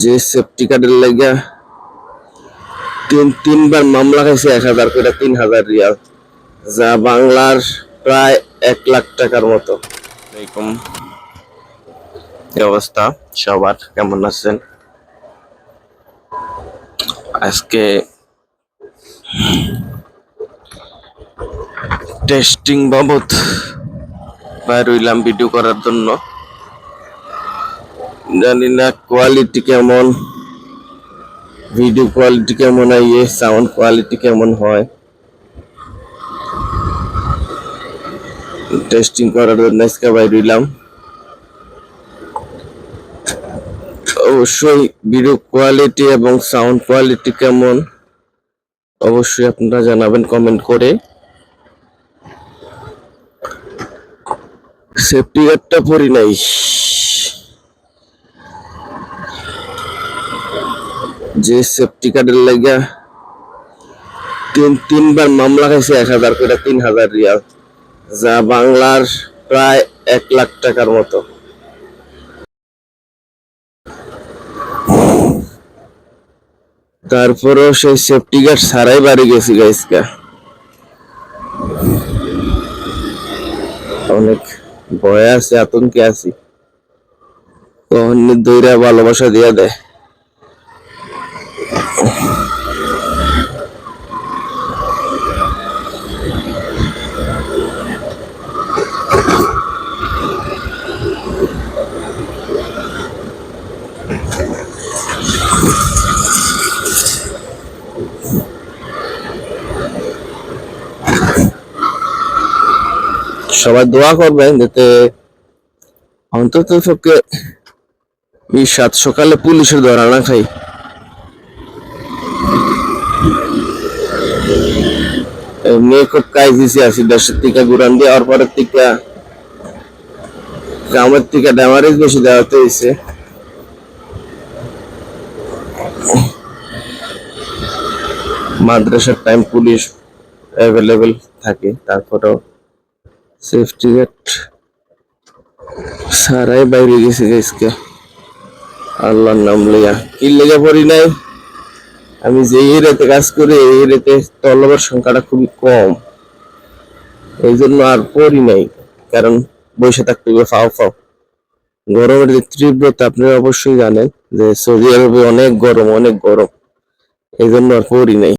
যে সেফটি কার্ডের লাগা তিনবার মামলা খাইছে 1000 করে 3000 রিয়াল, যা বাংলার প্রায় 1 লাখ টাকার মতো। এরকম অবস্থা সবার। কেমন আছেন? আজকে টেস্টিং বাবদ বাইর হইলাম ভিডিও করার জন্য। জানি না কোয়ালিটি কেমন, ভিডিও কোয়ালিটি কেমন আইয়ে, সাউন্ড কোয়ালিটি কেমন হয়। টেস্টিং করার জন্য আজকে বাইর হইলাম। অবশ্যই ভিডিও কোয়ালিটি এবং সাউন্ড কোয়ালিটি কেমন অবশ্যই আপনারা জানাবেন কমেন্ট করে। সেফটি গার্ডটা পরি নাই, যে সেফটি কার্ডের লাগা তিনবার মামলা খাইছে 1000 করে 3000 রিয়াল, যা বাংলার প্রায় 1 লাখ টাকার মতো। তারপরেও সেই সেফটি গার্ড ছাড়াই বাড়ি গেছি গাইসকা। অনেক ভয় আছে, আতঙ্কে আছি, কখন দইরা ভালোবাসা দিয়া দেয়। সবাই দোয়া করবেন যাতে অন্তত পক্ষে এই 7 সকালে পুলিশের ধরা না খাই। এমনি খুব কাইজিছি আছি, দেশের থেকে ঘুরান দিয়ে আর পরের থেকে গ্রামের থেকে ড্যামারেজ বেশি দেওয়াতে হয়েছে। মাদ্রাসার টাইম পুলিশ অ্যাভেলেবেল থাকে, তারপরেও সেফটি গার্ড সারাই বাইরে গেছে আজকে। আল্লাহর নাম লইয়া কি লেগে পড়ি নাই। আমি যে এরিয়াতে কাজ করি এই এরিয়াতে তলবের সংখ্যাটা খুবই কম, এই জন্য আর পড়ি নাই। কারণ বসে থাকতে হবে ফাও ফাও। গরমের যে তীব্রতা আপনারা অবশ্যই জানেন যে সৌদি আরবে অনেক গরম, অনেক গরম, এই জন্য আর পড়ি নাই।